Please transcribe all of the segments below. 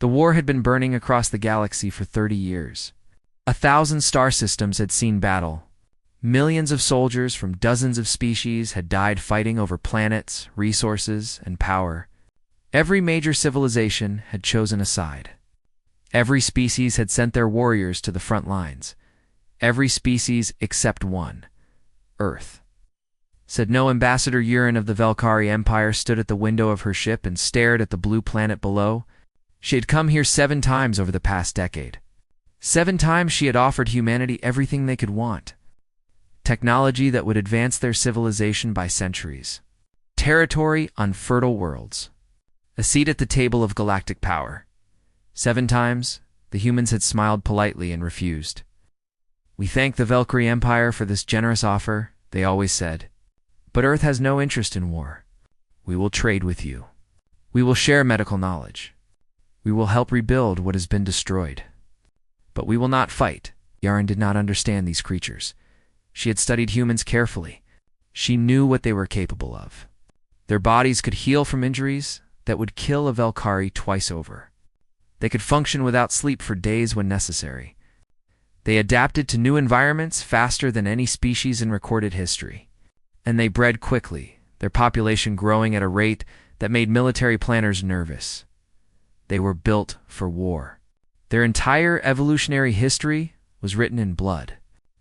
The war had been burning across the galaxy for 30 years. 1,000 star systems had seen battle. Millions of soldiers from dozens of species had died fighting over planets, resources, and power. Every major civilization had chosen a side. Every species had sent their warriors to the front lines. Every species except one, Earth. Said no Ambassador Yurin of the Velkari Empire stood at the window of her ship and stared at the blue planet below. She had come here 7 times over the past decade. 7 times she had offered humanity everything they could want. Technology that would advance their civilization by centuries. Territory on fertile worlds. A seat at the table of galactic power. 7 times, the humans had smiled politely and refused. "We thank the Velkari Empire for this generous offer," they always said. "But Earth has no interest in war. We will trade with you. We will share medical knowledge. We will help rebuild what has been destroyed. But we will not fight." Yaren did not understand these creatures. She had studied humans carefully. She knew what they were capable of. Their bodies could heal from injuries that would kill a Velkari twice over. They could function without sleep for days when necessary. They adapted to new environments faster than any species in recorded history. And they bred quickly, their population growing at a rate that made military planners nervous. They were built for war. Their entire evolutionary history was written in blood.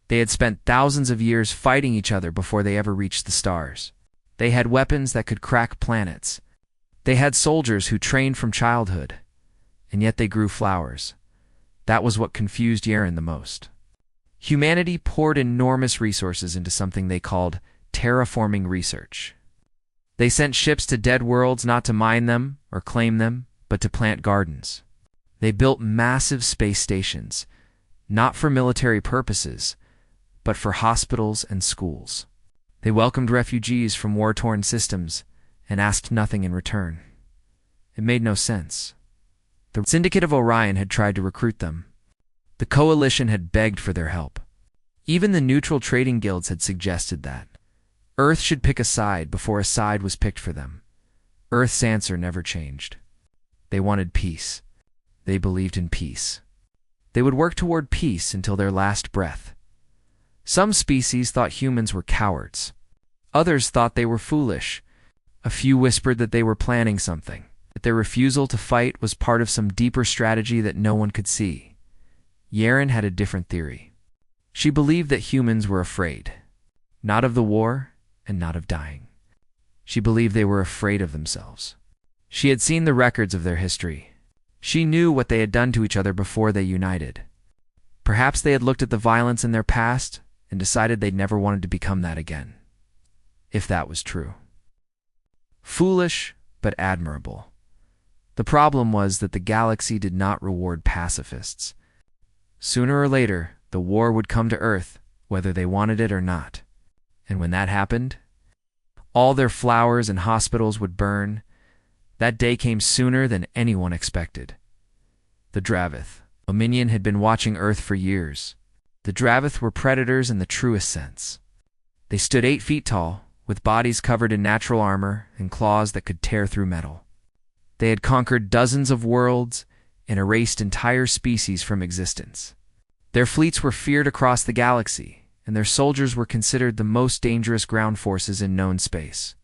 They had spent thousands of years fighting each other before they ever reached the stars. They had weapons that could crack planets. They had soldiers who trained from childhood. And yet they grew flowers. That was what confused Yaren the most. Humanity poured enormous resources into something they called terraforming research. They sent ships to dead worlds not to mine them or claim them, but to plant gardens. They built massive space stations, not for military purposes, but for hospitals and schools. They welcomed refugees from war-torn systems and asked nothing in return. It made no sense. The Syndicate of Orion had tried to recruit them. The Coalition had begged for their help. Even the neutral trading guilds had suggested that Earth should pick a side before a side was picked for them. Earth's answer never changed. They wanted peace. They believed in peace. They would work toward peace until their last breath. Some species thought humans were cowards. Others thought they were foolish. A few whispered that they were planning something, that their refusal to fight was part of some deeper strategy that no one could see. Yaren had a different theory. She believed that humans were afraid, not of the war and not of dying. She believed they were afraid of themselves. She had seen the records of their history. She knew what they had done to each other before they united. Perhaps they had looked at the violence in their past and decided they'd never wanted to become that again. If that was true. Foolish, but admirable. The problem was that the galaxy did not reward pacifists. Sooner or later, the war would come to Earth, whether they wanted it or not. And when that happened, all their flowers and hospitals would burn. That day came sooner than anyone expected. The Dravith. A minion had been watching Earth for years. The Dravith were predators in the truest sense. They stood 8 feet tall, with bodies covered in natural armor and claws that could tear through metal. They had conquered dozens of worlds and erased entire species from existence. Their fleets were feared across the galaxy, and their soldiers were considered the most dangerous ground forces in known space.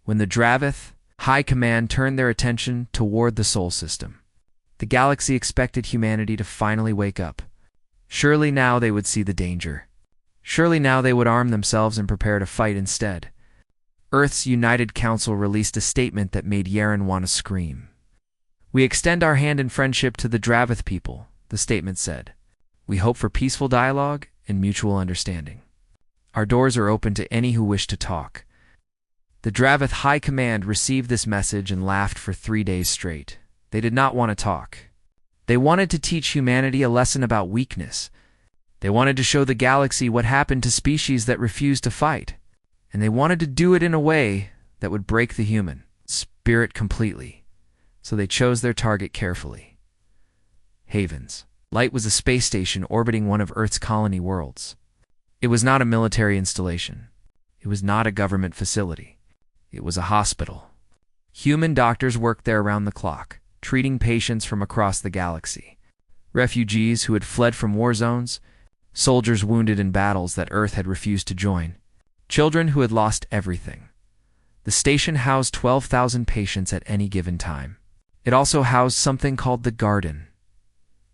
When the Dravith High Command turned their attention toward the Sol System, the galaxy expected humanity to finally wake up. Surely now they would see the danger. Surely now they would arm themselves and prepare to fight instead. Earth's United Council released a statement that made Yaren want to scream. "We extend our hand in friendship to the Dravith people," the statement said. "We hope for peaceful dialogue and mutual understanding. Our doors are open to any who wish to talk." The Dravith High Command received this message and laughed for 3 days straight. They did not want to talk. They wanted to teach humanity a lesson about weakness. They wanted to show the galaxy what happened to species that refused to fight. And they wanted to do it in a way that would break the human spirit completely. So they chose their target carefully. Havens. Light was a space station orbiting one of Earth's colony worlds. It was not a military installation. It was not a government facility. It was a hospital. Human doctors worked there around the clock, treating patients from across the galaxy. Refugees who had fled from war zones, soldiers wounded in battles that Earth had refused to join, children who had lost everything. The station housed 12,000 patients at any given time. It also housed something called the Garden.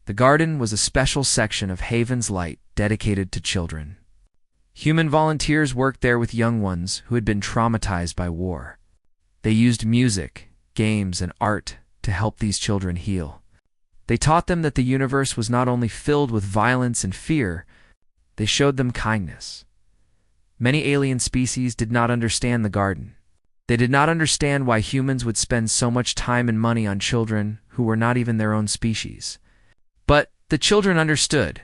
The Garden was a special section of Haven's Light dedicated to children. Human volunteers worked there with young ones who had been traumatized by war. They used music, games, and art to help these children heal. They taught them that the universe was not only filled with violence and fear, they showed them kindness. Many alien species did not understand the Garden. They did not understand why humans would spend so much time and money on children who were not even their own species. But the children understood.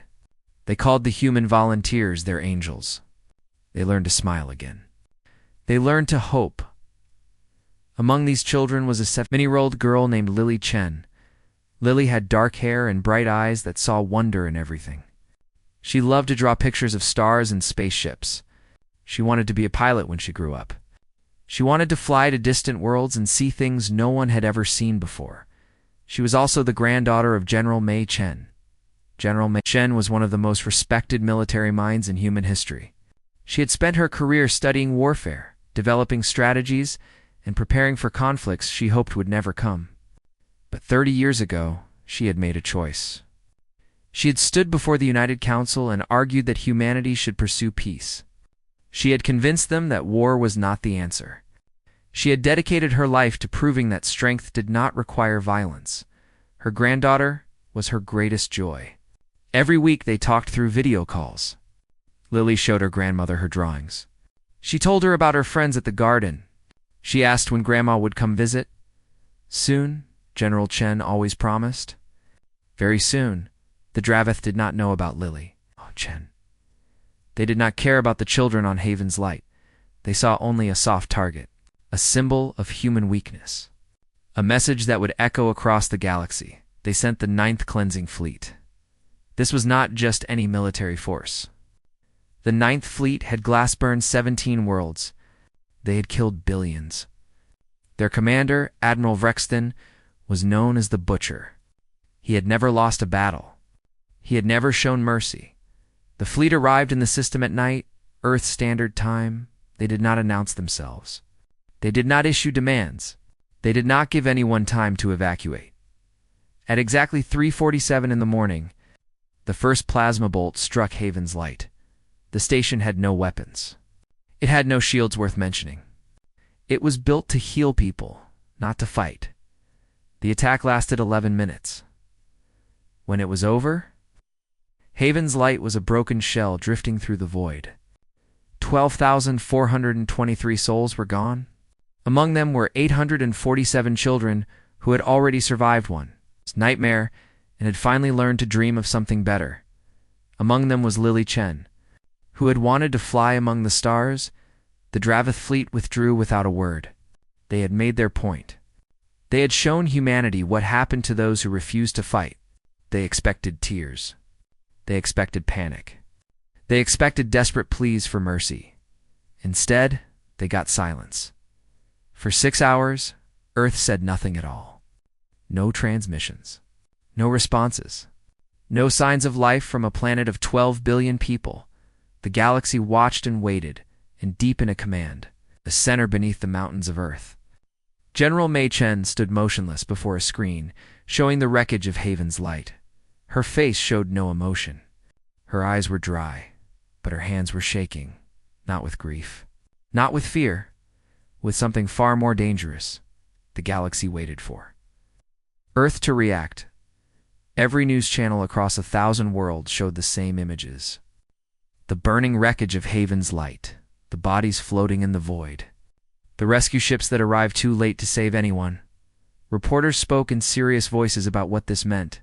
They called the human volunteers their angels. They learned to smile again. They learned to hope. Among these children was a 7-year-old girl named Lily Chen. Lily had dark hair and bright eyes that saw wonder in everything. She loved to draw pictures of stars and spaceships. She wanted to be a pilot when she grew up. She wanted to fly to distant worlds and see things no one had ever seen before. She was also the granddaughter of General Mei Chen. General Mei Chen was one of the most respected military minds in human history. She had spent her career studying warfare, developing strategies, and preparing for conflicts she hoped would never come. But 30 years ago, she had made a choice. She had stood before the United Council and argued that humanity should pursue peace. She had convinced them that war was not the answer. She had dedicated her life to proving that strength did not require violence. Her granddaughter was her greatest joy. Every week they talked through video calls. Lily showed her grandmother her drawings. She told her about her friends at the Garden. She asked when Grandma would come visit. Soon, General Chen always promised. Very soon, the Draveth did not know about Lily. Oh, Chen. They did not care about the children on Haven's Light. They saw only a soft target, a symbol of human weakness. A message that would echo across the galaxy. They sent the 9th Cleansing Fleet. This was not just any military force. The 9th Fleet had glass-burned 17 worlds. They had killed billions. Their commander, Admiral Vrexton, was known as the Butcher. He had never lost a battle. He had never shown mercy. The fleet arrived in the system at night, Earth Standard Time. They did not announce themselves. They did not issue demands. They did not give anyone time to evacuate. At exactly 3:47 in the morning, the first plasma bolt struck Haven's Light. The station had no weapons. It had no shields worth mentioning. It was built to heal people, not to fight. The attack lasted 11 minutes. When it was over, Haven's Light was a broken shell drifting through the void. 12,423 souls were gone. Among them were 847 children who had already survived one's nightmare and had finally learned to dream of something better. Among them was Lily Chen, who had wanted to fly among the stars. The Draveth fleet withdrew without a word. They had made their point. They had shown humanity what happened to those who refused to fight. They expected tears. They expected panic. They expected desperate pleas for mercy. Instead, they got silence. For 6 hours, Earth said nothing at all. No transmissions. No responses. No signs of life from a planet of 12 billion people. The galaxy watched and waited, and deep in a command, the center beneath the mountains of Earth. General Mei Chen stood motionless before a screen, showing the wreckage of Haven's Light. Her face showed no emotion. Her eyes were dry, but her hands were shaking, not with grief, not with fear, with something far more dangerous the galaxy waited for. Earth to react. Every news channel across 1,000 worlds showed the same images. The burning wreckage of Haven's Light, the bodies floating in the void. The rescue ships that arrived too late to save anyone. Reporters spoke in serious voices about what this meant.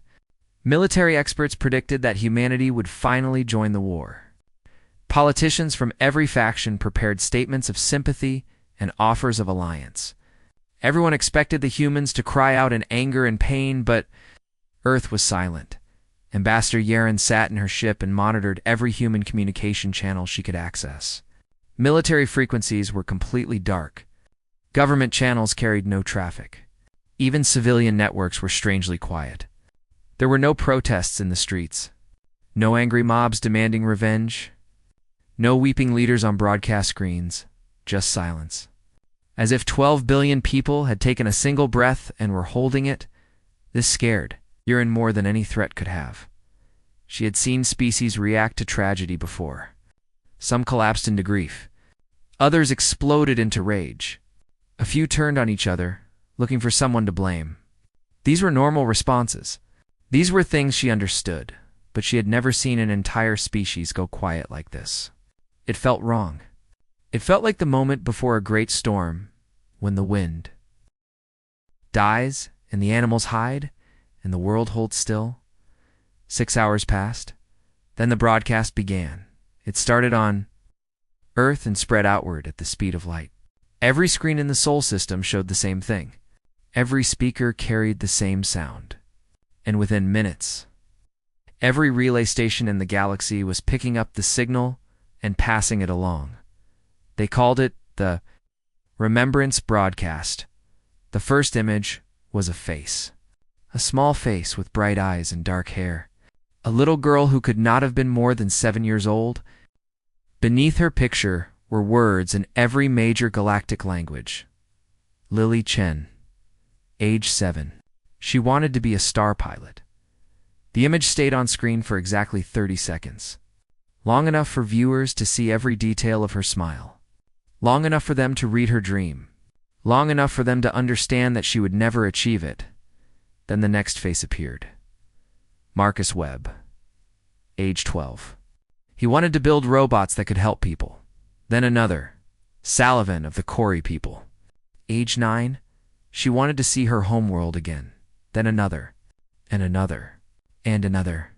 Military experts predicted that humanity would finally join the war. Politicians from every faction prepared statements of sympathy and offers of alliance. Everyone expected the humans to cry out in anger and pain, but Earth was silent. Ambassador Yaren sat in her ship and monitored every human communication channel she could access. Military frequencies were completely dark. Government channels carried no traffic. Even civilian networks were strangely quiet. There were no protests in the streets, no angry mobs demanding revenge, no weeping leaders on broadcast screens, just silence. As if 12 billion people had taken a single breath and were holding it, this scared Yurin more than any threat could have. She had seen species react to tragedy before. Some collapsed into grief. Others exploded into rage. A few turned on each other, looking for someone to blame. These were normal responses. These were things she understood, but she had never seen an entire species go quiet like this. It felt wrong. It felt like the moment before a great storm, when the wind dies and the animals hide and the world holds still. 6 hours passed. Then the broadcast began. It started on Earth and spread outward at the speed of light. Every screen in the Sol system showed the same thing. Every speaker carried the same sound. And within minutes, every relay station in the galaxy was picking up the signal and passing it along. They called it the Remembrance Broadcast. The first image was a face. A small face with bright eyes and dark hair. A little girl who could not have been more than 7 years old. Beneath her picture were words in every major galactic language. Lily Chen, age 7. She wanted to be a star pilot. The image stayed on screen for exactly 30 seconds. Long enough for viewers to see every detail of her smile. Long enough for them to read her dream. Long enough for them to understand that she would never achieve it. Then the next face appeared. Marcus Webb, age 12. He wanted to build robots that could help people. Then another, Sullivan of the Corey people. Age 9, she wanted to see her homeworld again. Then another, and another, and another.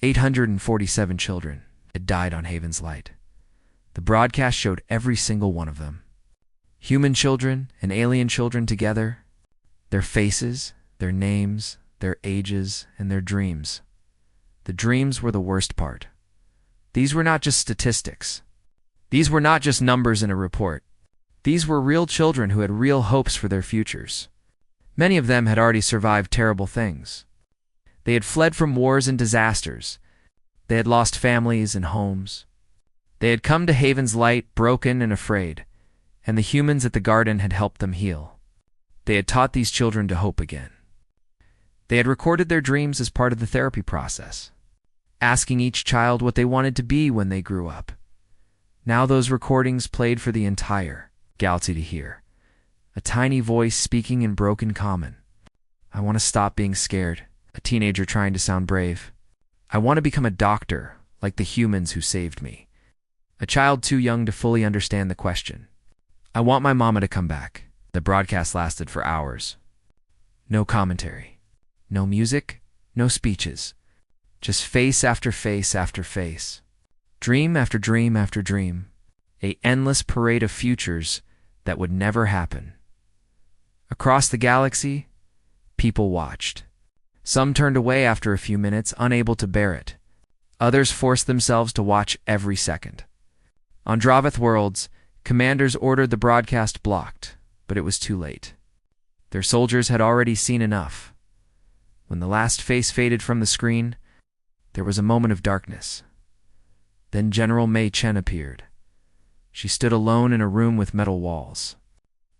847 children had died on Haven's Light. The broadcast showed every single one of them. Human children and alien children together, their faces, their names, their ages, and their dreams. The dreams were the worst part. These were not just statistics. These were not just numbers in a report. These were real children who had real hopes for their futures. Many of them had already survived terrible things. They had fled from wars and disasters. They had lost families and homes. They had come to Haven's Light broken and afraid, and the humans at the garden had helped them heal. They had taught these children to hope again. They had recorded their dreams as part of the therapy process, asking each child what they wanted to be when they grew up. Now those recordings played for the entire galaxy to hear. A tiny voice speaking in broken common. I want to stop being scared. A teenager trying to sound brave. I want to become a doctor, like the humans who saved me. A child too young to fully understand the question. I want my mama to come back. The broadcast lasted for hours. No commentary. No music. No speeches. Just face after face after face. Dream after dream after dream. A endless parade of futures that would never happen. Across the galaxy, people watched. Some turned away after a few minutes, unable to bear it. Others forced themselves to watch every second. On Draveth Worlds, commanders ordered the broadcast blocked, but it was too late. Their soldiers had already seen enough. When the last face faded from the screen, there was a moment of darkness. Then General Mei Chen appeared. She stood alone in a room with metal walls.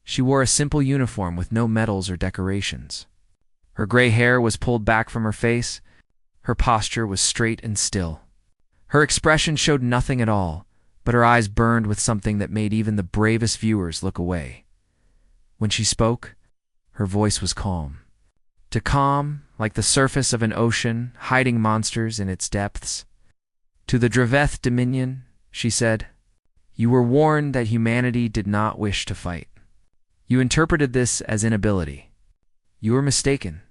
She wore a simple uniform with no medals or decorations. Her gray hair was pulled back from her face. Her posture was straight and still. Her expression showed nothing at all, but her eyes burned with something that made even the bravest viewers look away. When she spoke, her voice was calm. To calm, like the surface of an ocean, hiding monsters in its depths. To the Draveth Dominion, she said, "You were warned that humanity did not wish to fight. You interpreted this as inability. You were mistaken."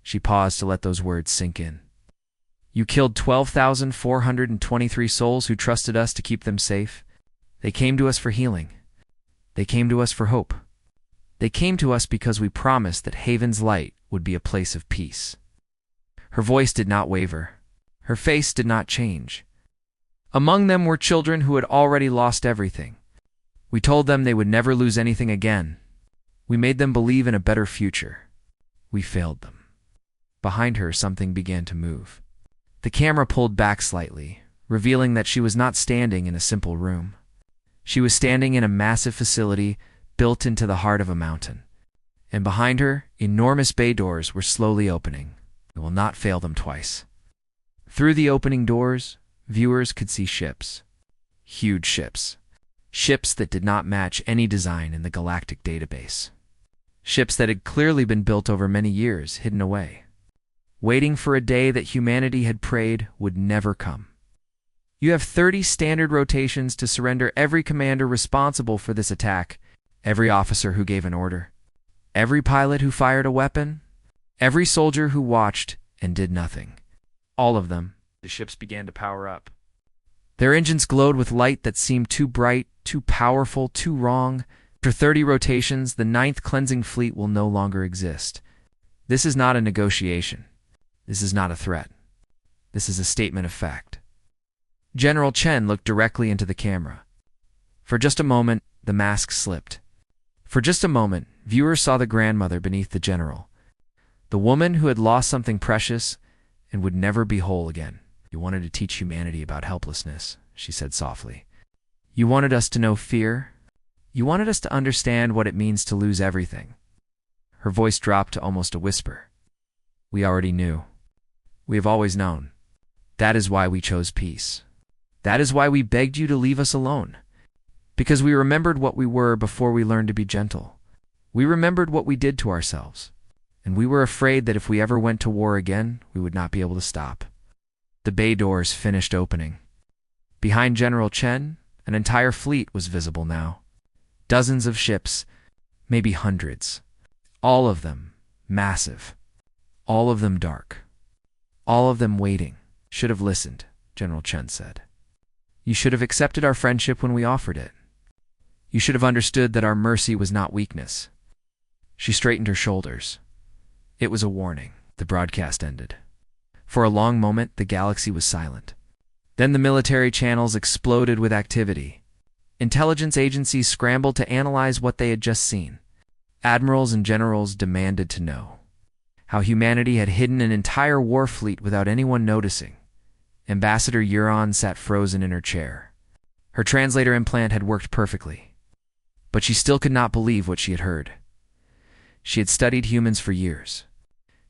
She paused to let those words sink in. "You killed 12,423 souls who trusted us to keep them safe. They came to us for healing. They came to us for hope. They came to us because we promised that Haven's Light would be a place of peace." Her voice did not waver. Her face did not change. Among them were children who had already lost everything. We told them they would never lose anything again. We made them believe in a better future. We failed them. Behind her, something began to move. The camera pulled back slightly, revealing that she was not standing in a simple room. She was standing in a massive facility built into the heart of a mountain. And behind her, enormous bay doors were slowly opening. It will not fail them twice. Through the opening doors, viewers could see ships. Huge ships. Ships that did not match any design in the galactic database. Ships that had clearly been built over many years, hidden away, waiting for a day that humanity had prayed would never come. You have 30 standard rotations to surrender every commander responsible for this attack, every officer who gave an order, every pilot who fired a weapon, every soldier who watched and did nothing. All of them. The ships began to power up. Their engines glowed with light that seemed too bright, too powerful, too wrong. After 30 rotations, the 9th cleansing fleet will no longer exist. This is not a negotiation. This is not a threat. This is a statement of fact. General Chen looked directly into the camera. For just a moment, the mask slipped. For just a moment, viewers saw the grandmother beneath the general. The woman who had lost something precious and would never be whole again. You wanted to teach humanity about helplessness, she said softly. You wanted us to know fear. You wanted us to understand what it means to lose everything. Her voice dropped to almost a whisper. We already knew. We have always known. That is why we chose peace. That is why we begged you to leave us alone. Because we remembered what we were before we learned to be gentle. We remembered what we did to ourselves. And we were afraid that if we ever went to war again, we would not be able to stop. The bay doors finished opening. Behind General Chen, an entire fleet was visible now. Dozens of ships, maybe hundreds. All of them massive. All of them dark. All of them waiting. Should have listened, General Chen said. You should have accepted our friendship when we offered it. You should have understood that our mercy was not weakness. She straightened her shoulders. It was a warning. The broadcast ended. For a long moment, the galaxy was silent. Then the military channels exploded with activity. Intelligence agencies scrambled to analyze what they had just seen. Admirals and generals demanded to know how humanity had hidden an entire war fleet without anyone noticing. Ambassador Euron sat frozen in her chair. Her translator implant had worked perfectly. But she still could not believe what she had heard. She had studied humans for years.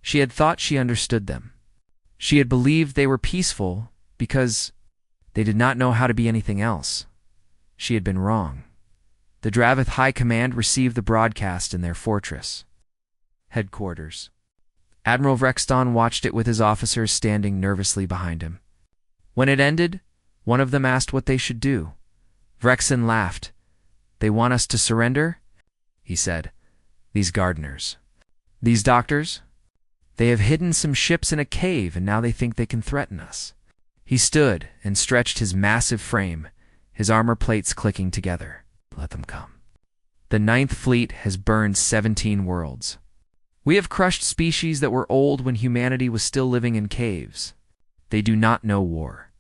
She had thought she understood them. She had believed they were peaceful because they did not know how to be anything else. She had been wrong. The Dravith High Command received the broadcast in their fortress headquarters. Admiral Vrexton watched it with his officers standing nervously behind him. When it ended, one of them asked what they should do. Vrexton laughed. They want us to surrender? He said. These gardeners. These doctors? They have hidden some ships in a cave and now they think they can threaten us. He stood and stretched his massive frame, his armor plates clicking together. Let them come. The 9th Fleet has burned 17 worlds. We have crushed species that were old when humanity was still living in caves. They do not know war.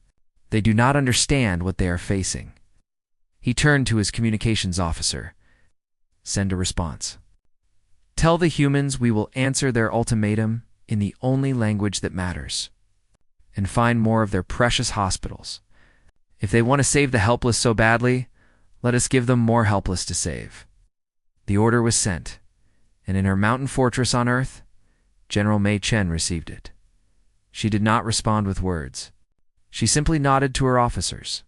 They do not understand what they are facing. He turned to his communications officer. Send a response. Tell the humans we will answer their ultimatum in the only language that matters. And find more of their precious hospitals. If they want to save the helpless so badly, let us give them more helpless to save. The order was sent, and in her mountain fortress on Earth, General Mei Chen received it. She did not respond with words. She simply nodded to her officers.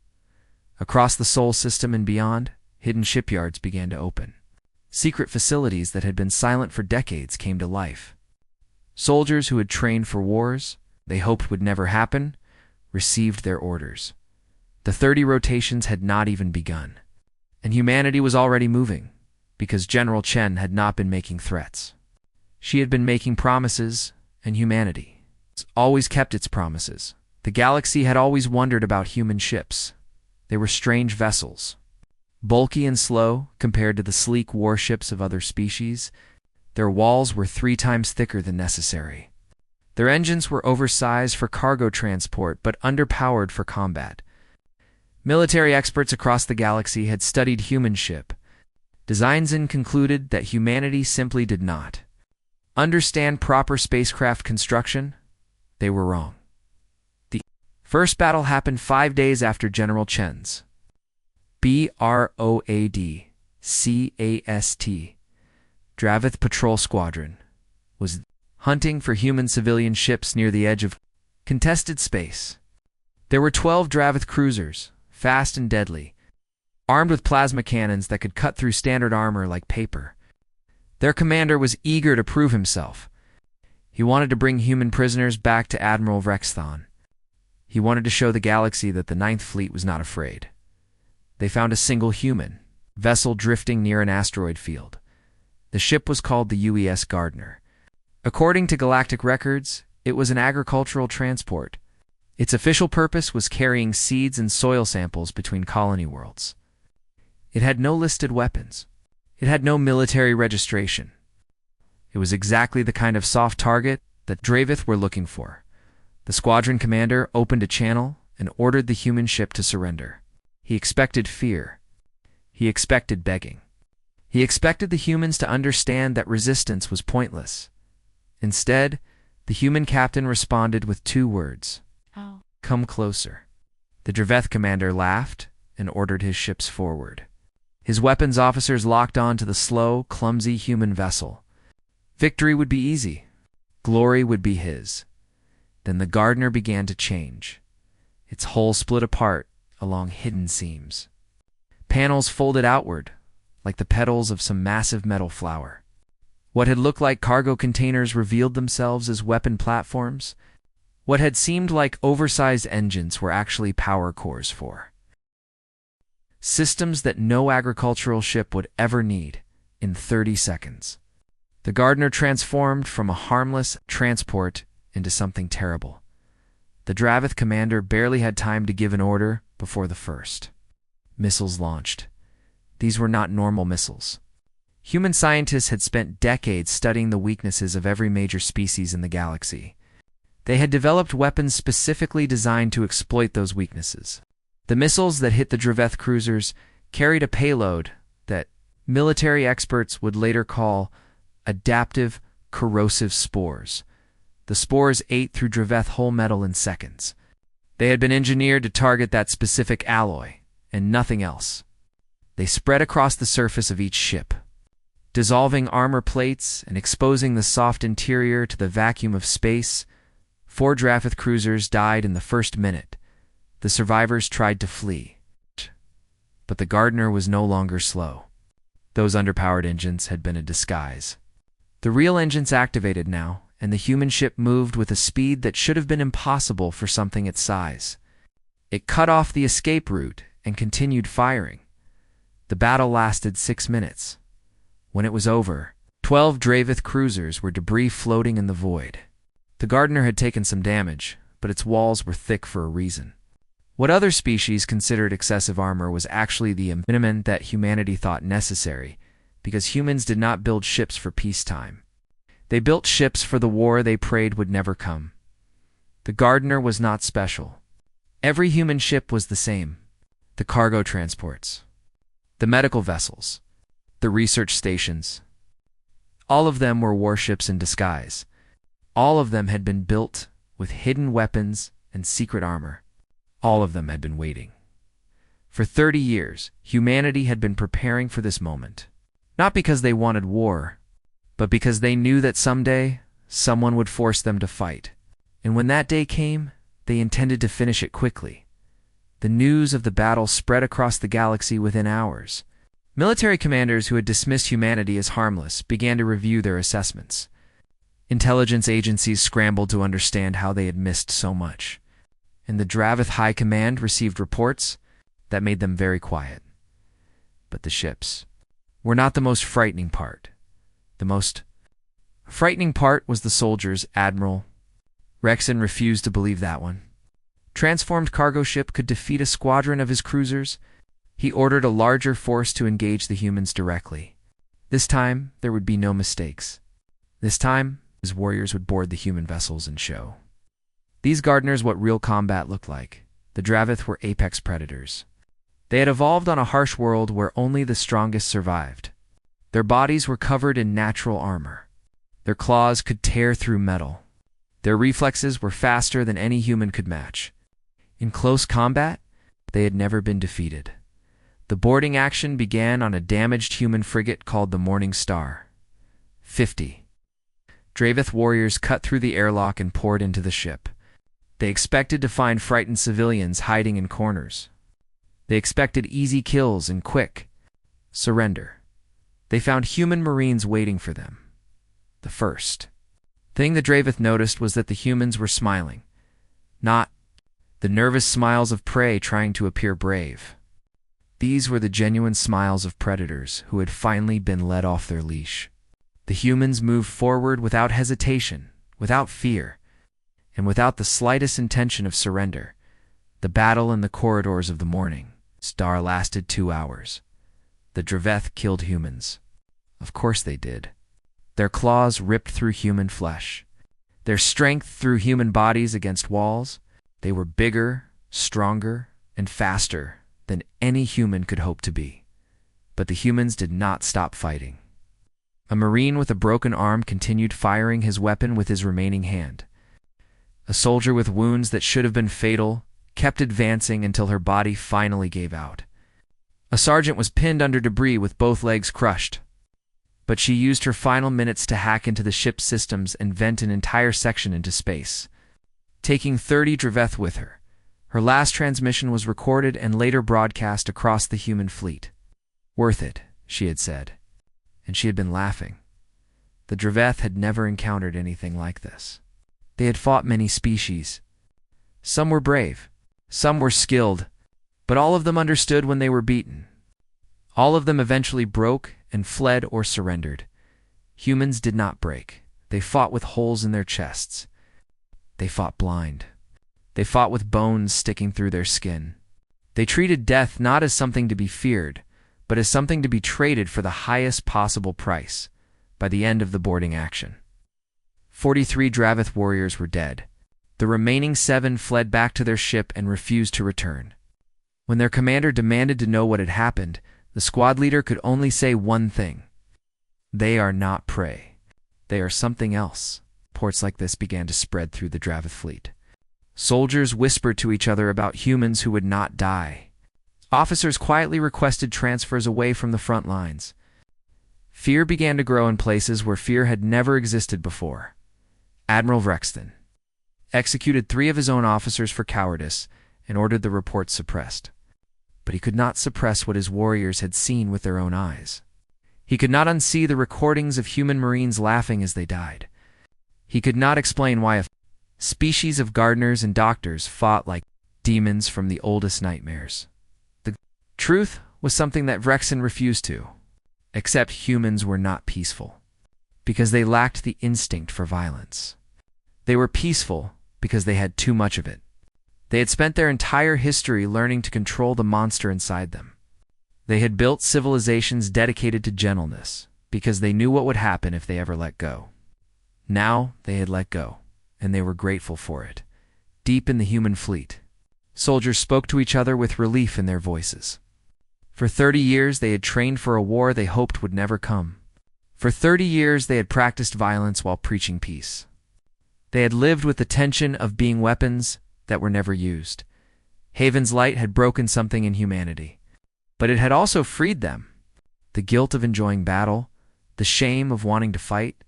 Across the Sol system and beyond, hidden shipyards began to open. Secret facilities that had been silent for decades came to life. Soldiers who had trained for wars they hoped would never happen received their orders. The 30 rotations had not even begun, and humanity was already moving, because General Chen had not been making threats. She had been making promises, and humanity always kept its promises. The galaxy had always wondered about human ships. They were strange vessels. Bulky and slow compared to the sleek warships of other species, their walls were 3 times thicker than necessary. Their engines were oversized for cargo transport but underpowered for combat. Military experts across the galaxy had studied human ship. Designzen concluded that humanity simply did not understand proper spacecraft construction. They were wrong. The first battle happened 5 days after General Chen's BROADCAST Dravith Patrol Squadron was hunting for human civilian ships near the edge of contested space. There were 12 Dravith cruisers, fast and deadly, armed with plasma cannons that could cut through standard armor like paper. Their commander was eager to prove himself. He wanted to bring human prisoners back to Admiral Rexthon. He wanted to show the galaxy that the Ninth Fleet was not afraid. They found a single human vessel drifting near an asteroid field. The ship was called the UES Gardner. According to galactic records, it was an agricultural transport. Its official purpose was carrying seeds and soil samples between colony worlds. It had no listed weapons. It had no military registration. It was exactly the kind of soft target that Dravith were looking for. The squadron commander opened a channel and ordered the human ship to surrender. He expected fear. He expected begging. He expected the humans to understand that resistance was pointless. Instead, the human captain responded with 2 words. Oh. Come closer. The Draveth commander laughed and ordered his ships forward. His weapons officers locked on to the slow, clumsy human vessel. Victory would be easy. Glory would be his. Then the Gardner began to change. Its hull split apart along hidden seams. Panels folded outward, like the petals of some massive metal flower. What had looked like cargo containers revealed themselves as weapon platforms. What had seemed like oversized engines were actually power cores for systems that no agricultural ship would ever need in 30 seconds. The Gardner transformed from a harmless transport into something terrible. The Dravith commander barely had time to give an order before the first missiles launched. These were not normal missiles. Human scientists had spent decades studying the weaknesses of every major species in the galaxy. They had developed weapons specifically designed to exploit those weaknesses. The missiles that hit the Draveth cruisers carried a payload that military experts would later call adaptive corrosive spores. The spores ate through Draveth hull metal in seconds. They had been engineered to target that specific alloy, and nothing else. They spread across the surface of each ship, dissolving armor plates and exposing the soft interior to the vacuum of space. 4 Draveth cruisers died in the first minute. The survivors tried to flee. But the Gardner was no longer slow. Those underpowered engines had been a disguise. The real engines activated now, and the human ship moved with a speed that should have been impossible for something its size. It cut off the escape route and continued firing. The battle lasted 6 minutes. When it was over, 12 Draveth cruisers were debris floating in the void. The Gardner had taken some damage, but its walls were thick for a reason. What other species considered excessive armor was actually the minimum that humanity thought necessary, because humans did not build ships for peacetime. They built ships for the war they prayed would never come. The Gardner was not special. Every human ship was the same. The cargo transports, the medical vessels, the research stations. All of them were warships in disguise. All of them had been built with hidden weapons and secret armor. All of them had been waiting. For 30 years, humanity had been preparing for this moment. Not because they wanted war, but because they knew that someday, someone would force them to fight. And when that day came, they intended to finish it quickly. The news of the battle spread across the galaxy within hours. Military commanders who had dismissed humanity as harmless began to review their assessments. Intelligence agencies scrambled to understand how they had missed so much. And the Draveth High Command received reports that made them very quiet. But the ships were not the most frightening part. The most frightening part was the soldiers. Admiral Rexon refused to believe that one. Transformed cargo ship could defeat a squadron of his cruisers. He ordered a larger force to engage the humans directly. This time, there would be no mistakes. This time, his warriors would board the human vessels and show these Gardners what real combat looked like. The Draveth were apex predators. They had evolved on a harsh world where only the strongest survived. Their bodies were covered in natural armor. Their claws could tear through metal. Their reflexes were faster than any human could match. In close combat, they had never been defeated. The boarding action began on a damaged human frigate called the Morning Star. 50. Draveth warriors cut through the airlock and poured into the ship. They expected to find frightened civilians hiding in corners. They expected easy kills and quick surrender. They found human marines waiting for them. The first thing the Draveth noticed was that the humans were smiling, not the nervous smiles of prey trying to appear brave. These were the genuine smiles of predators who had finally been let off their leash. The humans moved forward without hesitation, without fear, and without the slightest intention of surrender. The battle in the corridors of the Morning Star lasted 2 hours. The Draveth killed humans. Of course they did. Their claws ripped through human flesh. Their strength threw human bodies against walls. They were bigger, stronger, and faster than any human could hope to be. But the humans did not stop fighting. A Marine with a broken arm continued firing his weapon with his remaining hand. A soldier with wounds that should have been fatal kept advancing until her body finally gave out. A sergeant was pinned under debris with both legs crushed. But she used her final minutes to hack into the ship's systems and vent an entire section into space, taking 30 Draveth with her. Her last transmission was recorded and later broadcast across the human fleet. "Worth it," she had said, and she had been laughing. The Draveth had never encountered anything like this. They had fought many species. Some were brave, some were skilled, but all of them understood when they were beaten. All of them eventually broke and fled or surrendered. Humans did not break. They fought with holes in their chests. They fought blind. They fought with bones sticking through their skin. They treated death not as something to be feared, but as something to be traded for the highest possible price by the end of the boarding action. 43 Draveth warriors were dead. The remaining 7 fled back to their ship and refused to return. When their commander demanded to know what had happened, the squad leader could only say one thing: "They are not prey. They are something else." Reports like this began to spread through the Draveth fleet. Soldiers whispered to each other about humans who would not die. Officers quietly requested transfers away from the front lines. Fear began to grow in places where fear had never existed before. Admiral Vrexton executed 3 of his own officers for cowardice and ordered the reports suppressed. But he could not suppress what his warriors had seen with their own eyes. He could not unsee the recordings of human Marines laughing as they died. He could not explain why a species of gardeners and doctors fought like demons from the oldest nightmares. The truth was something that Vrexton refused to accept. Humans were not peaceful because they lacked the instinct for violence. They were peaceful because they had too much of it. They had spent their entire history learning to control the monster inside them. They had built civilizations dedicated to gentleness because they knew what would happen if they ever let go. Now they had let go, and they were grateful for it. Deep in the human fleet, soldiers spoke to each other with relief in their voices. For 30 years they had trained for a war they hoped would never come. For 30 years they had practiced violence while preaching peace. They had lived with the tension of being weapons that were never used. Haven's light had broken something in humanity, but it had also freed them. The guilt of enjoying battle, the shame of wanting to fight,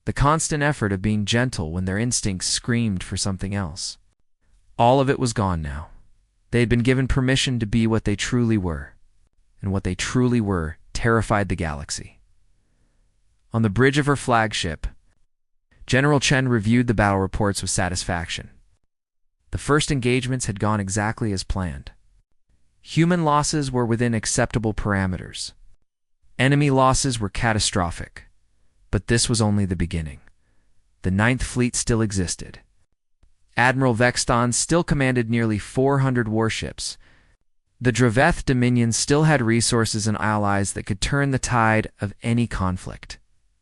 the constant effort of being gentle when their instincts screamed for something else. All of it was gone now. They had been given permission to be what they truly were, and what they truly were terrified the galaxy. On the bridge of her flagship, General Chen reviewed the battle reports with satisfaction. The first engagements had gone exactly as planned. Human losses were within acceptable parameters. Enemy losses were catastrophic. But this was only the beginning. The Ninth Fleet still existed. Admiral Vexton still commanded nearly 400 warships. The Draveth Dominion still had resources and allies that could turn the tide of any conflict.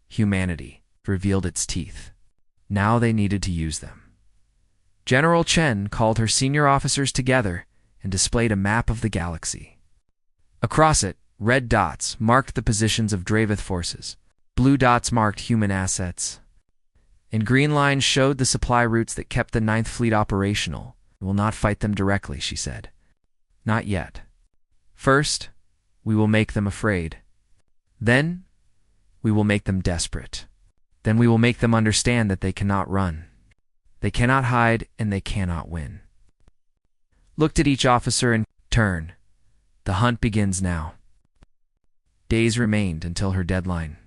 Humanity revealed its teeth. Now they needed to use them. General Chen called her senior officers together and displayed a map of the galaxy. Across it, Red dots marked the positions of Dravith forces. Blue dots marked human assets. And green lines showed the supply routes that kept the Ninth Fleet operational. We will not fight them directly, she said. Not yet. First, we will make them afraid. Then, we will make them desperate. Then we will make them understand that they cannot run. They cannot hide, and they cannot win. Looked at each officer in turn. The hunt begins now. Days remained until her deadline.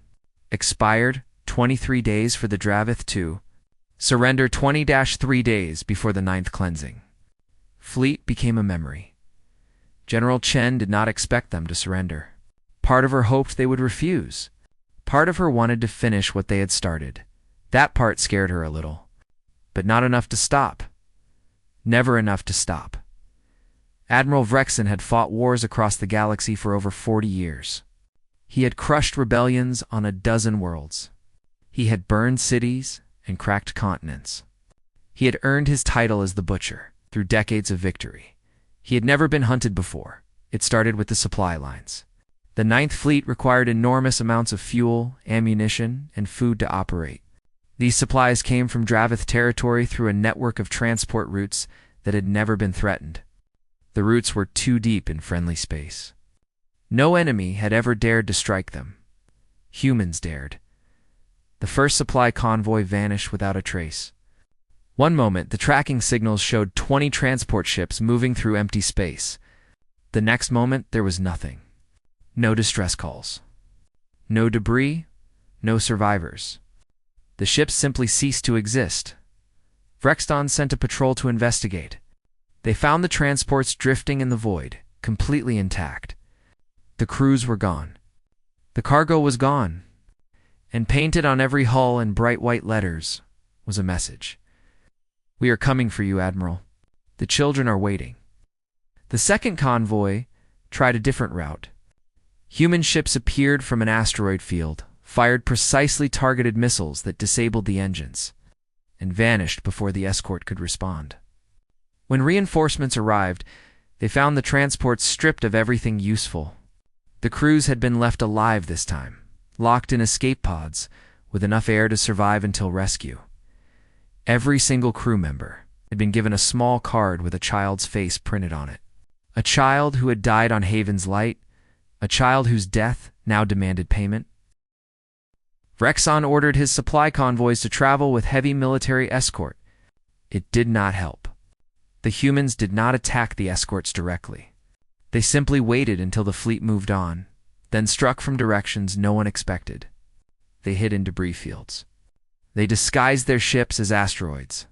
Expired 23 days for the Dravith to surrender 20-3 days before the ninth cleansing. Fleet became a memory. General Chen did not expect them to surrender. Part of her hoped they would refuse. Part of her wanted to finish what they had started. That part scared her a little. But not enough to stop. Never enough to stop. Admiral Vrexon had fought wars across the galaxy for over 40 years. He had crushed rebellions on a dozen worlds. He had burned cities and cracked continents. He had earned his title as the Butcher through decades of victory. He had never been hunted before. It started with the supply lines. The Ninth Fleet required enormous amounts of fuel, ammunition, and food to operate. These supplies came from Dravith territory through a network of transport routes that had never been threatened. The routes were too deep in friendly space. No enemy had ever dared to strike them. Humans dared. The first supply convoy vanished without a trace. One moment, the tracking signals showed 20 transport ships moving through empty space. The next moment, there was nothing. No distress calls. No debris, no survivors. The ships simply ceased to exist. Vrexon sent a patrol to investigate. They found the transports drifting in the void, completely intact. The crews were gone. The cargo was gone. And painted on every hull in bright white letters was a message. "We are coming for you, Admiral. The children are waiting." The second convoy tried a different route. Human ships appeared from an asteroid field, fired precisely targeted missiles that disabled the engines, and vanished before the escort could respond. When reinforcements arrived, they found the transports stripped of everything useful. The crews had been left alive this time, locked in escape pods, with enough air to survive until rescue. Every single crew member had been given a small card with a child's face printed on it. A child who had died on Haven's Light, a child whose death now demanded payment. Vrexon ordered his supply convoys to travel with heavy military escort. It did not help. The humans did not attack the escorts directly. They simply waited until the fleet moved on, then struck from directions no one expected. They hid in debris fields. They disguised their ships as asteroids.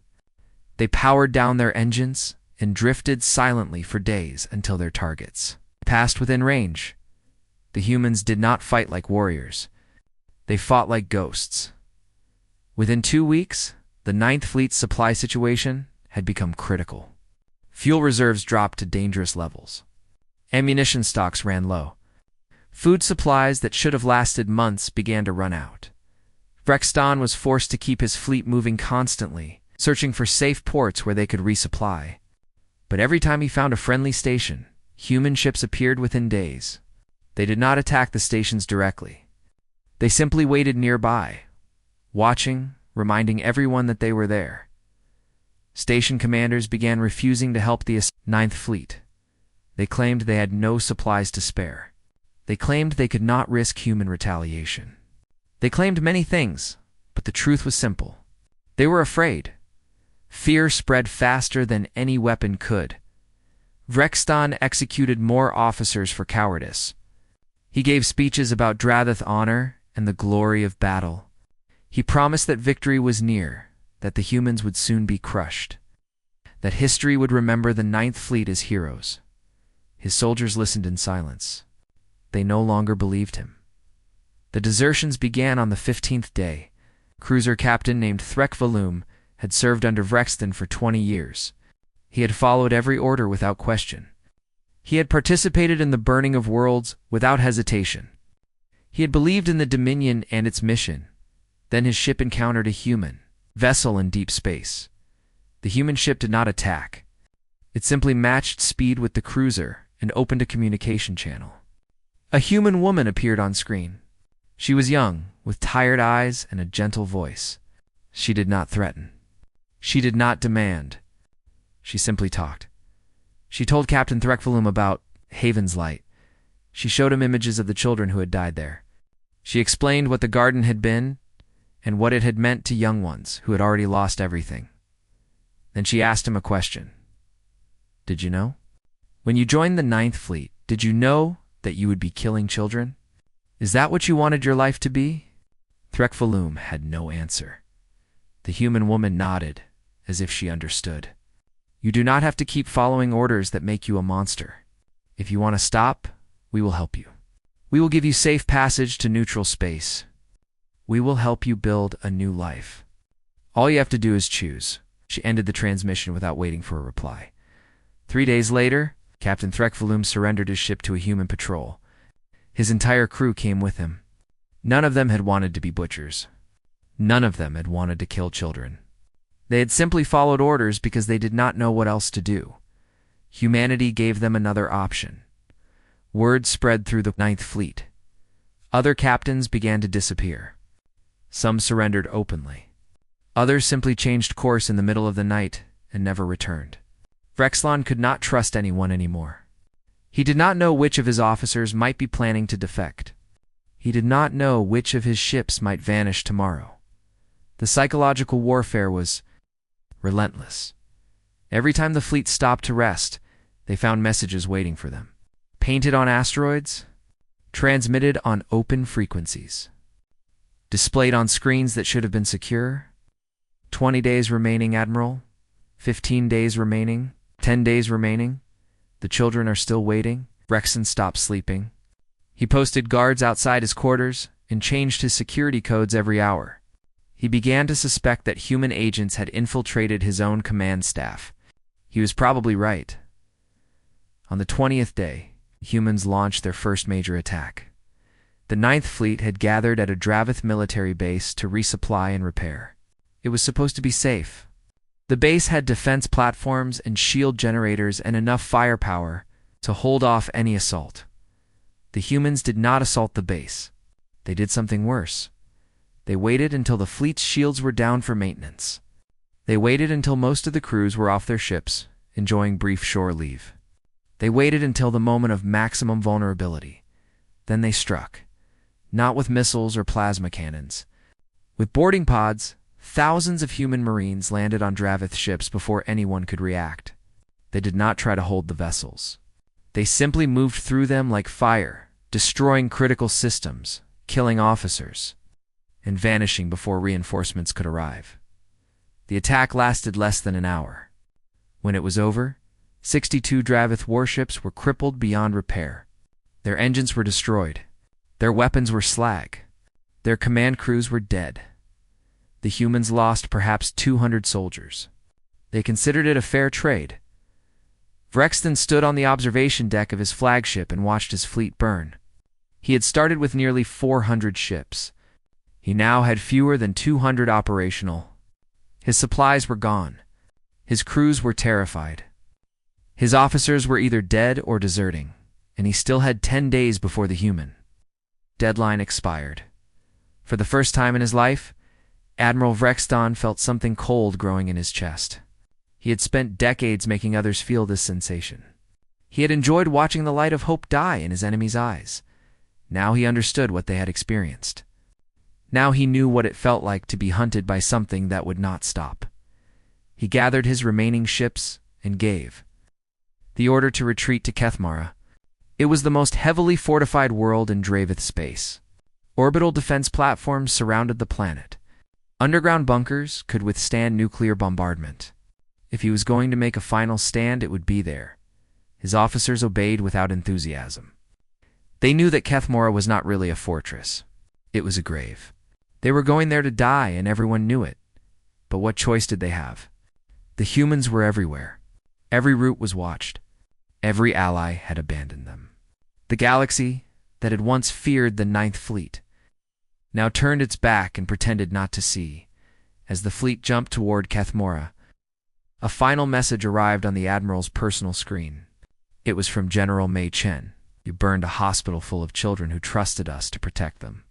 They powered down their engines and drifted silently for days until their targets passed within range. The humans did not fight like warriors. They fought like ghosts. Within 2 weeks, the Ninth Fleet's supply situation had become critical. Fuel reserves dropped to dangerous levels. Ammunition stocks ran low. Food supplies that should have lasted months began to run out. Vrexon was forced to keep his fleet moving constantly, searching for safe ports where they could resupply. But every time he found a friendly station, human ships appeared within days. They did not attack the stations directly. They simply waited nearby, watching, reminding everyone that they were there. Station commanders began refusing to help the Ninth Fleet. They claimed they had no supplies to spare. They claimed they could not risk human retaliation. They claimed many things, but the truth was simple. They were afraid. Fear spread faster than any weapon could. Vrexon executed more officers for cowardice. He gave speeches about Dravith honor and the glory of battle. He promised that victory was near, that the humans would soon be crushed, that history would remember the Ninth Fleet as heroes. His soldiers listened in silence. They no longer believed him. The desertions began on the 15th day. A cruiser captain named Threk Valum had served under Vrexon for 20 years. He had followed every order without question. He had participated in the burning of worlds without hesitation. He had believed in the Dominion and its mission. Then his ship encountered a human vessel in deep space. The human ship did not attack. It simply matched speed with the cruiser and opened a communication channel. A human woman appeared on screen. She was young, with tired eyes and a gentle voice. She did not threaten. She did not demand. She simply talked. She told Captain Threkfaloom about Haven's Light. She showed him images of the children who had died there. She explained what the garden had been and what it had meant to young ones who had already lost everything. Then she asked him a question. Did you know? When you joined the Ninth Fleet, did you know that you would be killing children? Is that what you wanted your life to be? Threkfaloom had no answer. The human woman nodded, as if she understood. You do not have to keep following orders that make you a monster. If you want to stop, we will help you. We will give you safe passage to neutral space. We will help you build a new life. All you have to do is choose. She ended the transmission without waiting for a reply. 3 days later, Captain Threkfaloom surrendered his ship to a human patrol. His entire crew came with him. None of them had wanted to be butchers. None of them had wanted to kill children. They had simply followed orders because they did not know what else to do. Humanity gave them another option. Word spread through the Ninth Fleet. Other captains began to disappear. Some surrendered openly. Others simply changed course in the middle of the night and never returned. Vrexlon could not trust anyone anymore. He did not know which of his officers might be planning to defect. He did not know which of his ships might vanish tomorrow. The psychological warfare was relentless. Every time the fleet stopped to rest, they found messages waiting for them. Painted on asteroids, transmitted on open frequencies, displayed on screens that should have been secure. 20 days remaining, Admiral. 15 days remaining. 10 days remaining. The children are still waiting. Rexon stopped sleeping. He posted guards outside his quarters and changed his security codes every hour. He began to suspect that human agents had infiltrated his own command staff. He was probably right. On the 20th day, humans launched their first major attack. The Ninth Fleet had gathered at a Dravith military base to resupply and repair. It was supposed to be safe. The base had defense platforms and shield generators and enough firepower to hold off any assault. The humans did not assault the base. They did something worse. They waited until the fleet's shields were down for maintenance. They waited until most of the crews were off their ships, enjoying brief shore leave. They waited until the moment of maximum vulnerability. Then they struck. Not with missiles or plasma cannons. With boarding pods, thousands of human marines landed on Dravith ships before anyone could react. They did not try to hold the vessels. They simply moved through them like fire, destroying critical systems, killing officers, and vanishing before reinforcements could arrive. The attack lasted less than an hour. When it was over, 62 Dravith warships were crippled beyond repair. Their engines were destroyed. Their weapons were slag. Their command crews were dead. The humans lost perhaps 200 soldiers. They considered it a fair trade. Vrexton stood on the observation deck of his flagship and watched his fleet burn. He had started with nearly 400 ships. He now had fewer than 200 operational. His supplies were gone. His crews were terrified. His officers were either dead or deserting, and he still had 10 days before the human deadline expired. For the first time in his life, Admiral Vrexton felt something cold growing in his chest. He had spent decades making others feel this sensation. He had enjoyed watching the light of hope die in his enemies' eyes. Now he understood what they had experienced. Now he knew what it felt like to be hunted by something that would not stop. He gathered his remaining ships and gave the order to retreat to Kethmara. It was the most heavily fortified world in Dravith space. Orbital defense platforms surrounded the planet. Underground bunkers could withstand nuclear bombardment. If he was going to make a final stand, it would be there. His officers obeyed without enthusiasm. They knew that Kethmora was not really a fortress. It was a grave. They were going there to die, and everyone knew it. But what choice did they have? The humans were everywhere. Every route was watched. Every ally had abandoned them. The galaxy, that had once feared the Ninth Fleet, now turned its back and pretended not to see. As the fleet jumped toward Kethmora, a final message arrived on the Admiral's personal screen. It was from General Mei Chen. You burned a hospital full of children who trusted us to protect them.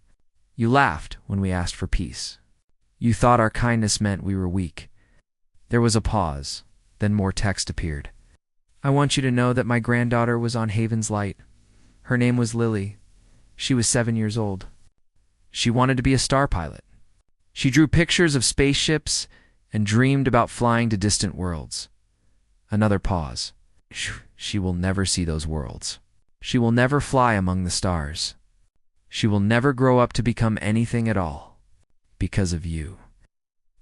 You laughed when we asked for peace. You thought our kindness meant we were weak. There was a pause, then more text appeared. I want you to know that my granddaughter was on Haven's Light. Her name was Lily. She was 7 years old. She wanted to be a star pilot. She drew pictures of spaceships and dreamed about flying to distant worlds. Another pause. She will never see those worlds. She will never fly among the stars. She will never grow up to become anything at all. Because of you.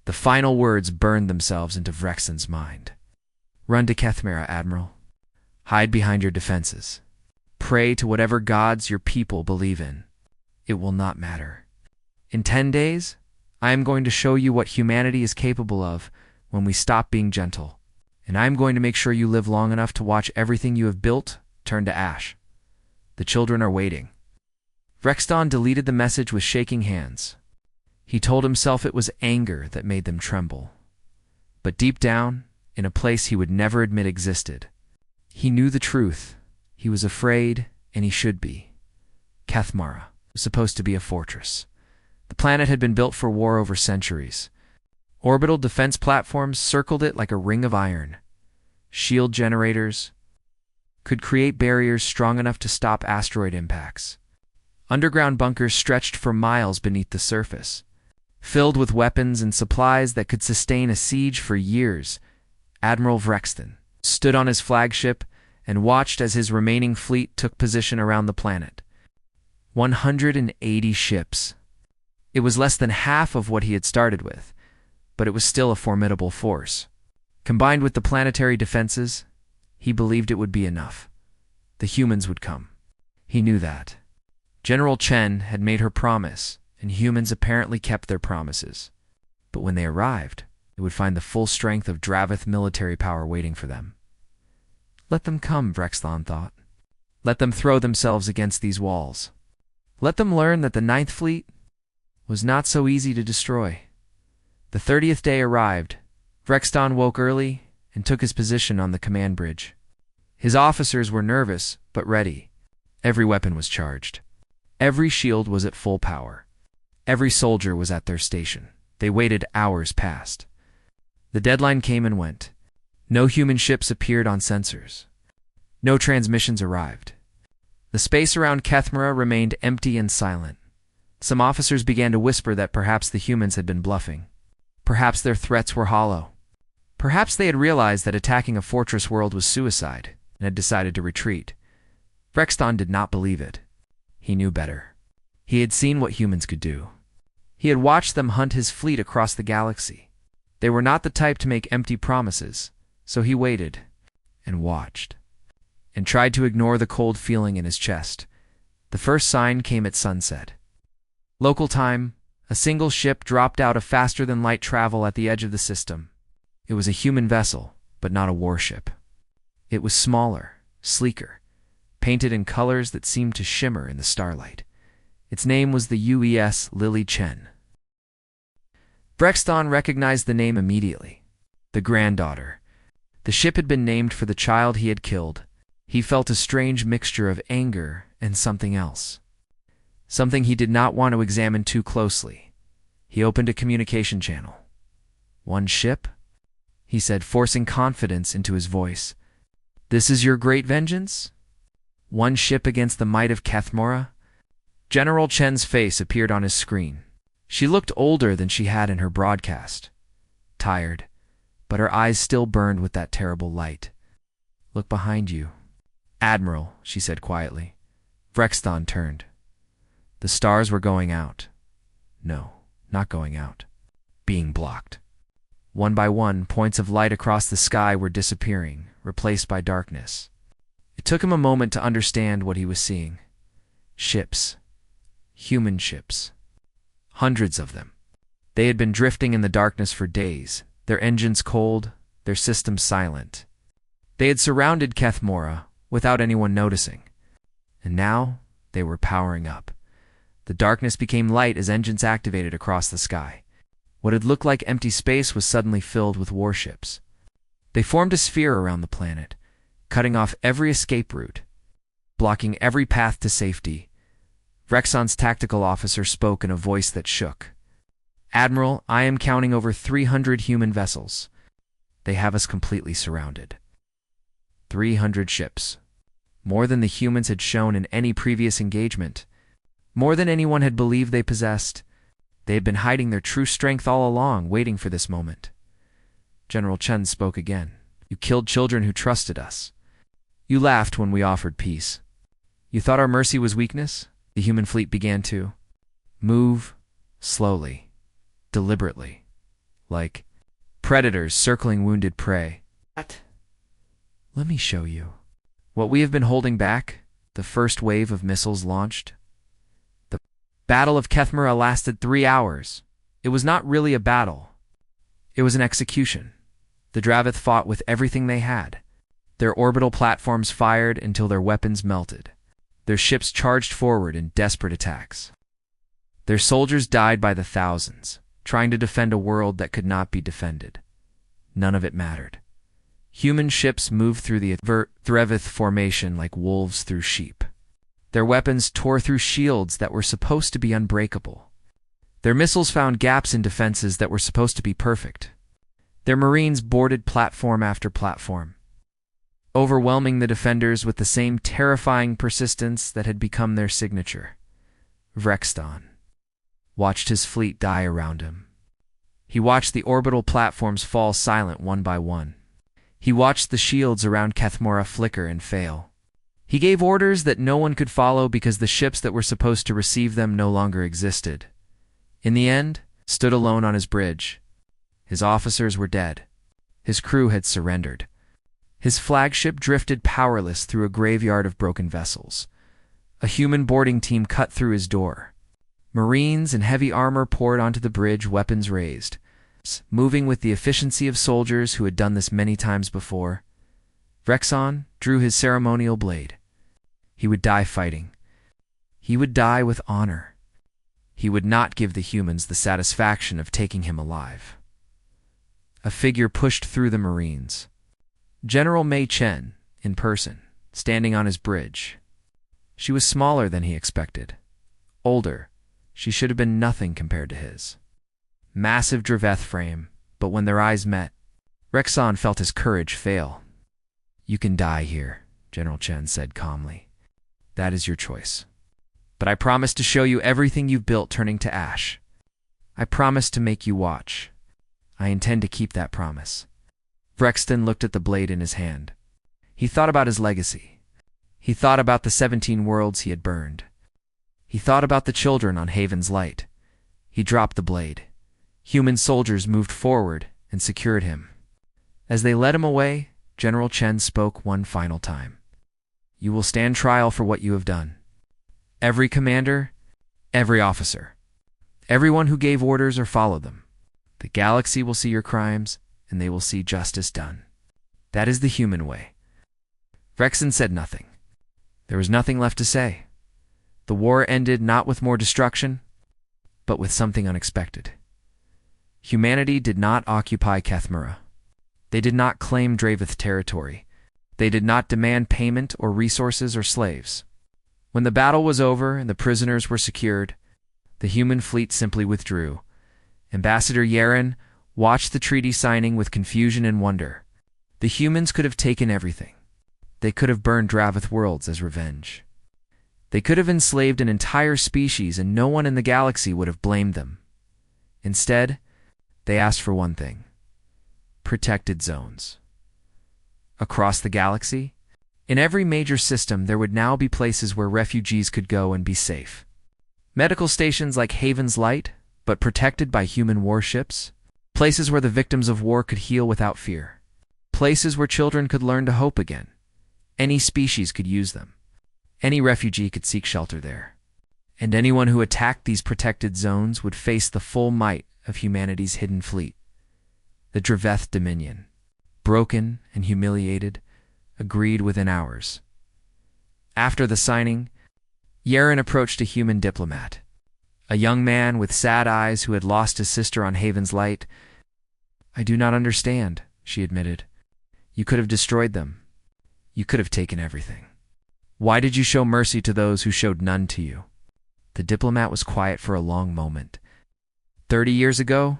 The final words burned themselves into Vrexton's mind. Run to Kethmera, Admiral. Hide behind your defenses. Pray to whatever gods your people believe in. It will not matter. In 10 days, I am going to show you what humanity is capable of when we stop being gentle. And I am going to make sure you live long enough to watch everything you have built turn to ash. The children are waiting. Vrexton deleted the message with shaking hands. He told himself it was anger that made them tremble. But deep down, in a place he would never admit existed, he knew the truth. He was afraid, and he should be. Kethmera was supposed to be a fortress. The planet had been built for war over centuries. Orbital defense platforms circled it like a ring of iron. Shield generators could create barriers strong enough to stop asteroid impacts. Underground bunkers stretched for miles beneath the surface, filled with weapons and supplies that could sustain a siege for years. Admiral Vrexton stood on his flagship and watched as his remaining fleet took position around the planet. 180 ships. It was less than half of what he had started with, but it was still a formidable force. Combined with the planetary defenses, he believed it would be enough. The humans would come. He knew that. General Chen had made her promise, and humans apparently kept their promises. But when they arrived, they would find the full strength of Dravith military power waiting for them. Let them come, Vrexton thought. Let them throw themselves against these walls. Let them learn that the Ninth Fleet was not so easy to destroy. The 30th day arrived. Vrexton woke early and took his position on the command bridge. His officers were nervous, but ready. Every weapon was charged. Every shield was at full power. Every soldier was at their station. They waited hours past. The deadline came and went. No human ships appeared on sensors. No transmissions arrived. The space around Kethmera remained empty and silent. Some officers began to whisper that perhaps the humans had been bluffing. Perhaps their threats were hollow. Perhaps they had realized that attacking a fortress world was suicide and had decided to retreat. Vrexton did not believe it. He knew better. He had seen what humans could do. He had watched them hunt his fleet across the galaxy. They were not the type to make empty promises, so he waited and watched and tried to ignore the cold feeling in his chest. The first sign came at sunset. Local time, a single ship dropped out of faster-than-light travel at the edge of the system. It was a human vessel, but not a warship. It was smaller, sleeker, painted in colors that seemed to shimmer in the starlight. Its name was the UES Lily Chen. Vrexton recognized the name immediately. The granddaughter. The ship had been named for the child he had killed. He felt a strange mixture of anger and something else. Something he did not want to examine too closely. He opened a communication channel. "One ship?" he said, forcing confidence into his voice. "This is your great vengeance? One ship against the might of Kethmera?" General Chen's face appeared on his screen. She looked older than she had in her broadcast. Tired, but her eyes still burned with that terrible light. "Look behind you." "Admiral," she said quietly. Vrexton turned. The stars were going out. No, not going out. Being blocked. One by one, points of light across the sky were disappearing, replaced by darkness. It took him a moment to understand what he was seeing. Ships. Human ships. Hundreds of them. They had been drifting in the darkness for days, their engines cold, their systems silent. They had surrounded Kethmera without anyone noticing. And now they were powering up. The darkness became light as engines activated across the sky. What had looked like empty space was suddenly filled with warships. They formed a sphere around the planet, cutting off every escape route. blocking every path to safety. Rexon's tactical officer spoke in a voice that shook. "Admiral, I am counting over 300 human vessels. They have us completely surrounded. 300 ships. More than the humans had shown in any previous engagement. More than anyone had believed they possessed. They had been hiding their true strength all along, waiting for this moment." General Chen spoke again. "You killed children who trusted us. You laughed when we offered peace. You thought our mercy was weakness?" The human fleet began to move slowly, deliberately, like predators circling wounded prey. "What? Let me show you. What we have been holding back, the first wave of missiles launched. The Battle of Kethmera lasted 3 hours. It was not really a battle. It was an execution. The Dravith fought with everything they had. Their orbital platforms fired until their weapons melted. Their ships charged forward in desperate attacks. Their soldiers died by the thousands, trying to defend a world that could not be defended. None of it mattered. Human ships moved through the Dravith formation like wolves through sheep. Their weapons tore through shields that were supposed to be unbreakable. Their missiles found gaps in defenses that were supposed to be perfect. Their Marines boarded platform after platform, overwhelming the defenders with the same terrifying persistence that had become their signature. Vrexton watched his fleet die around him. He watched the orbital platforms fall silent one by one. He watched the shields around Kethmera flicker and fail. He gave orders that no one could follow because the ships that were supposed to receive them no longer existed. In the end, stood alone on his bridge. His officers were dead. His crew had surrendered. His flagship drifted powerless through a graveyard of broken vessels. A human boarding team cut through his door. Marines in heavy armor poured onto the bridge, weapons raised, moving with the efficiency of soldiers who had done this many times before. Rexon drew his ceremonial blade. He would die fighting. He would die with honor. He would not give the humans the satisfaction of taking him alive. A figure pushed through the Marines. General Mei Chen, in person, standing on his bridge. She was smaller than he expected. Older, she should have been nothing compared to his. Massive Draveth frame, but when their eyes met, Rexon felt his courage fail. "You can die here," General Chen said calmly. "That is your choice. But I promise to show you everything you've built turning to ash. I promise to make you watch. I intend to keep that promise." Vrexton looked at the blade in his hand. He thought about his legacy. He thought about the 17 worlds he had burned. He thought about the children on Haven's Light. He dropped the blade. Human soldiers moved forward and secured him. As they led him away, General Chen spoke one final time. "You will stand trial for what you have done. Every commander, every officer, everyone who gave orders or followed them. The galaxy will see your crimes, and they will see justice done. That is the human way." Vrexton said nothing. There was nothing left to say. The war ended not with more destruction, but with something unexpected. Humanity did not occupy Kethmera. They did not claim Dravith territory. They did not demand payment or resources or slaves. When the battle was over and the prisoners were secured, the human fleet simply withdrew. Ambassador Yaren watched the treaty signing with confusion and wonder. The humans could have taken everything. They could have burned Dravith worlds as revenge. They could have enslaved an entire species and no one in the galaxy would have blamed them. Instead, they asked for one thing: protected zones. Across the galaxy, in every major system, there would now be places where refugees could go and be safe. Medical stations like Haven's Light, but protected by human warships. Places where the victims of war could heal without fear. Places where children could learn to hope again. Any species could use them. Any refugee could seek shelter there. And anyone who attacked these protected zones would face the full might of humanity's hidden fleet. The Draveth Dominion, broken and humiliated, agreed within hours. After the signing, Yaren approached a human diplomat, a young man with sad eyes who had lost his sister on Haven's Light. "I do not understand," she admitted. "You could have destroyed them. You could have taken everything." Why did you show mercy to those who showed none to you? The diplomat was quiet for a long moment. 30 years ago,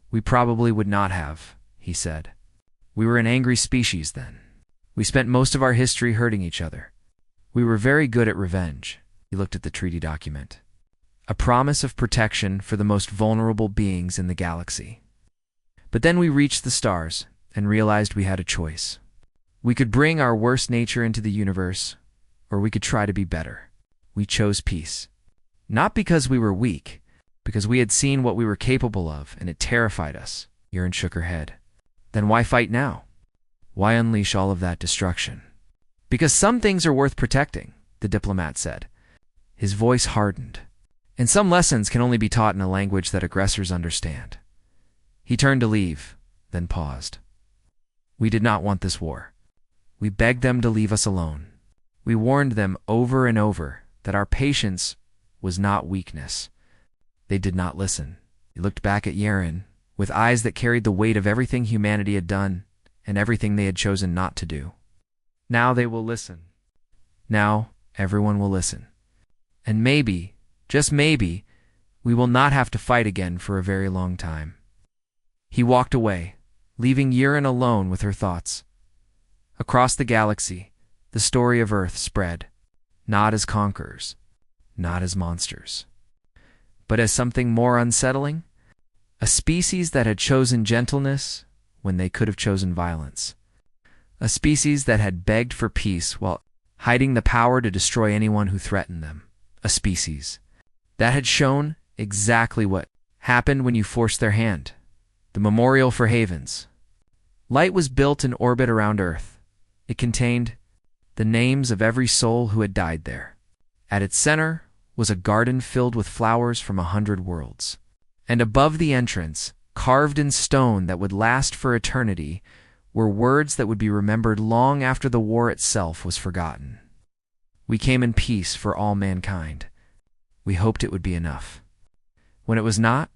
we probably would not have, he said. We were an angry species then. We spent most of our history hurting each other. We were very good at revenge. He looked at the treaty document. A promise of protection for the most vulnerable beings in the galaxy. But then we reached the stars and realized we had a choice. We could bring our worst nature into the universe, or we could try to be better. We chose peace. Not because we were weak, because we had seen what we were capable of, and it terrified us. Yurin shook her head. Then why fight now? Why unleash all of that destruction? Because some things are worth protecting, the diplomat said. His voice hardened. And some lessons can only be taught in a language that aggressors understand. He turned to leave, then paused. We did not want this war. We begged them to leave us alone. We warned them over and over that our patience was not weakness. They did not listen. He looked back at Yurin with eyes that carried the weight of everything humanity had done and everything they had chosen not to do. Now they will listen. Now everyone will listen. And maybe, just maybe, we will not have to fight again for a very long time. He walked away, leaving Yurin alone with her thoughts. Across the galaxy, the story of Earth spread, not as conquerors, not as monsters, but as something more unsettling, a species that had chosen gentleness when they could have chosen violence, a species that had begged for peace while hiding the power to destroy anyone who threatened them, a species that had shown exactly what happened when you forced their hand. The Memorial for Havens. Light was built in orbit around Earth. It contained the names of every soul who had died there. At its center was a garden filled with flowers from 100 worlds. And above the entrance, carved in stone that would last for eternity, were words that would be remembered long after the war itself was forgotten. We came in peace for all mankind. We hoped it would be enough. When it was not,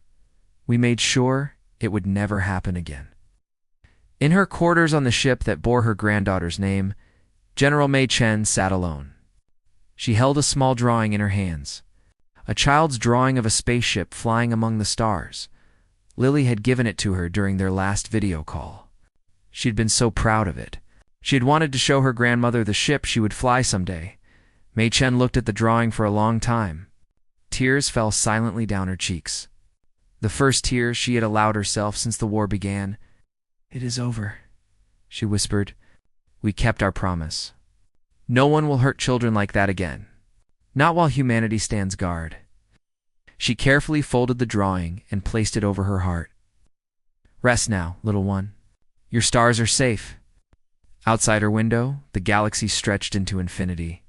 we made sure it would never happen again. In her quarters on the ship that bore her granddaughter's name, General Mei Chen sat alone. She held a small drawing in her hands, a child's drawing of a spaceship flying among the stars. Lily had given it to her during their last video call. She had been so proud of it. She had wanted to show her grandmother the ship she would fly someday. Mei Chen looked at the drawing for a long time. Tears fell silently down her cheeks. The first tears she had allowed herself since the war began. "It is over," she whispered. "We kept our promise. No one will hurt children like that again. Not while humanity stands guard." She carefully folded the drawing and placed it over her heart. "Rest now, little one. Your stars are safe." Outside her window, the galaxy stretched into infinity.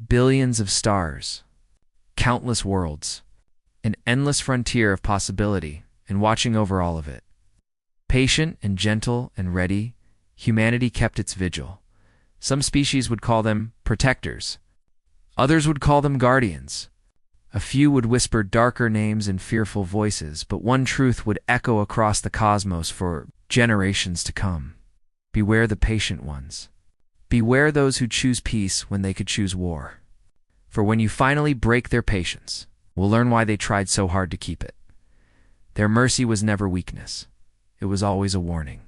Billions of stars, countless worlds, an endless frontier of possibility, and watching over all of it. Patient and gentle and ready, humanity kept its vigil. Some species would call them protectors. Others would call them guardians. A few would whisper darker names in fearful voices, but one truth would echo across the cosmos for generations to come. Beware the patient ones. Beware those who choose peace when they could choose war. For when you finally break their patience, we'll learn why they tried so hard to keep it. Their mercy was never weakness. It was always a warning.